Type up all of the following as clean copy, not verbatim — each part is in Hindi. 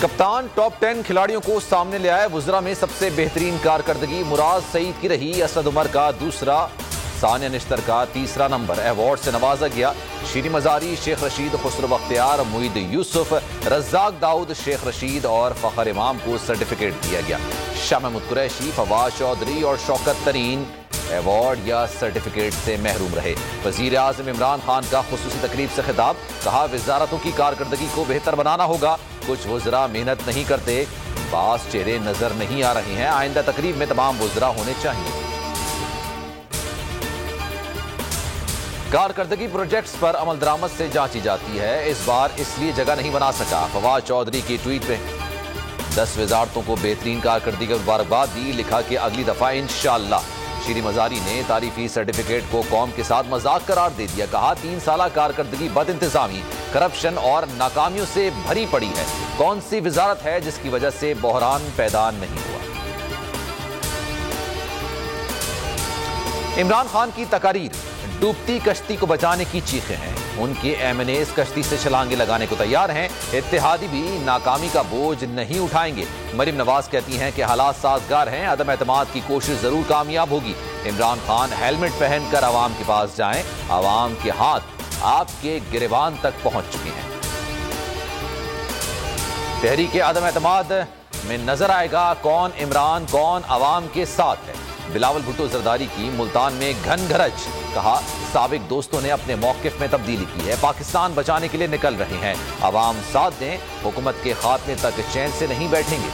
कप्तान टॉप 10 खिलाड़ियों को सामने ले आए। वुज़रा में सबसे बेहतरीन कारकर्दगी मुराद सईद की रही। असद उमर का दूसरा, सानिया निश्तर का तीसरा नंबर अवार्ड से नवाजा गया। शीरी मजारी, शेख रशीद, खुसरो बख्तियार, मुईद यूसुफ, रज़ाक दाऊद, शेख रशीद और फ़खर इमाम को सर्टिफिकेट दिया गया। शाह महमूद कुरैशी, फवाद चौधरी और शौकत तरीन अवार्ड या सर्टिफिकेट से महरूम रहे। वज़ीर आज़म इमरान खान का खुसूसी तकरीब से खिताब, कहा वजारतों की कारकर्दगी को बेहतर बनाना होगा। कुछ वज़रा मेहनत नहीं करते, बास चेहरे नजर नहीं आ रहे हैं। आइंदा तकरीब में तमाम वज़रा होने चाहिए। कारकर्दगी प्रोजेक्ट्स पर अमल दरामद से जांची जाती है। इस बार इसलिए जगह नहीं बना सका। फवाद चौधरी की ट्वीट में 10 वजारतों को बेहतरीन कारकर्दगी की मुबारकबाद दी। लिखा कि अगली दफा इंशाअल्लाह। शीरी मजारी ने तारीफी सर्टिफिकेट को कौम के साथ मजाक करार दे दिया। कहा 3 साल कारकर्दगी बद इंतजामी, करप्शन और नाकामियों से भरी पड़ी है। कौन सी वजारत है जिसकी वजह से बहरान पैदा नहीं हुआ। इमरान खान की तकारीर, डूबती कश्ती को बचाने की चीखें हैं। उनके एमएनएस कश्ती से छलांगे लगाने को तैयार हैं। इत्तेहादी भी नाकामी का बोझ नहीं उठाएंगे। मरीम नवाज कहती हैं कि हालात साजगार हैं, अदम एतमाद की कोशिश जरूर कामयाब होगी। इमरान खान हेलमेट पहनकर आवाम के पास जाएं। आवाम के हाथ आपके गिरेबान तक पहुंच चुके हैं। तहरीक अदम एतमाद में नजर आएगा कौन इमरान, कौन आवाम के साथ है। बिलावल भुट्टो जरदारी की मुल्तान में घन घरज, कहा साबिक दोस्तों ने अपने मौकिफ में तब्दीली की है। पाकिस्तान बचाने के लिए निकल रहे हैं। आवाम साथ दें, हुकूमत के खात्मे तक चैन से नहीं बैठेंगे।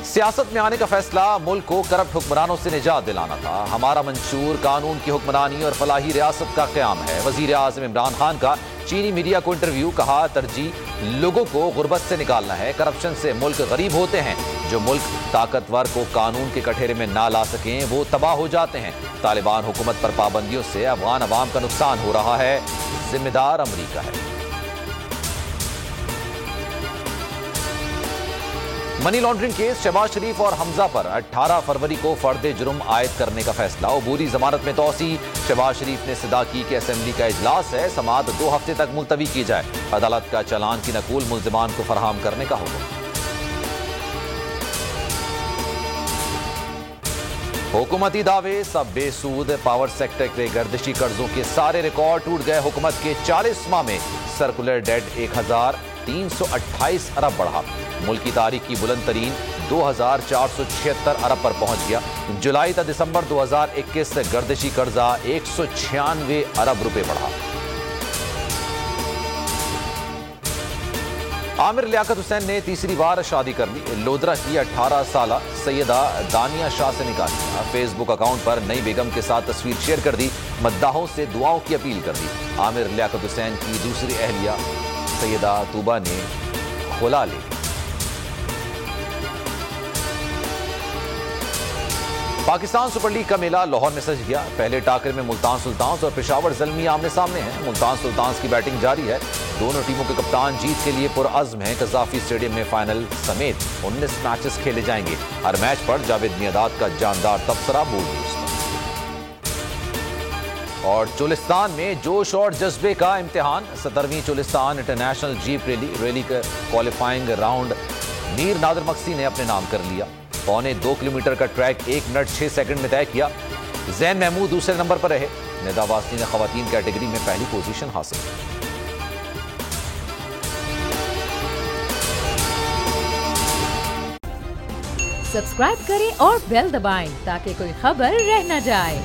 सियासत में आने का फैसला मुल्क को करप्ट हुक्मरानों से निजात दिलाना था। हमारा मंशूर कानून की हुक्मरानी और फलाही रियासत का क़याम है। वज़ीर आज़म इमरान खान का चीनी मीडिया को इंटरव्यू, कहा तरजीह लोगों को गुर्बत से निकालना है। करप्शन से मुल्क गरीब होते हैं। जो मुल्क ताकतवर को कानून के कठेरे में ना ला सकें वो तबाह हो जाते हैं। तालिबान हुकूमत पर पाबंदियों से अफगान अवाम का नुकसान हो रहा है, जिम्मेदार अमरीका है। मनी लॉन्ड्रिंग केस, शहबाज शरीफ और हमजा पर 18 फरवरी को फर्द जुर्म आयद करने का फैसला। अबूरी जमानत में तोसी। शहबाज शरीफ ने सिदा की कि असेंबली का इजलास है, समाअत 2 हफ्ते तक मुलतवी की जाए। अदालत का चालान की नकूल मुल्जिमान को फराहम करने का हुक्म। हुकूमती दावे सब बेसूद। पावर सेक्टर के गर्दिशी कर्जों के सारे रिकॉर्ड टूट गए। हुकूमत के 40 माह में सर्कुलर डेट 1328 अरब बढ़ा। मुल्क की तारीख की बुलंद तरीन 2476 अरब पर पहुंच गया। जुलाई तक दिसंबर 2021 से गर्दिशी कर्जा 196 अरब रुपए बढ़ा। आमिर लियाकत हुसैन ने तीसरी बार शादी कर ली। लोधरा की 18 साल सैयदा दानिया शाह से निकाह किया। फेसबुक अकाउंट पर नई बेगम के साथ तस्वीर शेयर कर दी। मद्दाहों से दुआओं की अपील कर दी। आमिर लियाकत हुसैन की दूसरी अहलिया सैयदा तूबा ने खुला ली। पाकिस्तान सुपर लीग का मेला लाहौर में सज गया। पहले टाकरे में मुल्तान सुल्तान्स और पेशावर ज़ल्मी आमने सामने हैं। मुल्तान सुल्तान्स की बैटिंग जारी है। दोनों टीमों के कप्तान जीत के लिए पुरअज़्म हैं। कज़ाफ़ी स्टेडियम में फाइनल समेत 19 मैचेस खेले जाएंगे। हर मैच पर जावेद मियादाद का जानदार तबसरा बोल न्यूज़ पर। और चोलिस्तान में जोश और जज्बे का इम्तिहान। 17वीं चोलिस्तान इंटरनेशनल जीप रैली का क्वालिफाइंग राउंड मीर नादिर मक्सी ने अपने नाम कर लिया। 2.25 किलोमीटर का ट्रैक 1 मिनट 6 सेकंड में तय किया। जैन महमूद दूसरे नंबर पर रहे। निदा वासनी ने खवातीन कैटेगरी में पहली पोजीशन हासिल की। सब्सक्राइब करें और बेल दबाएं ताकि कोई खबर रह न जाए।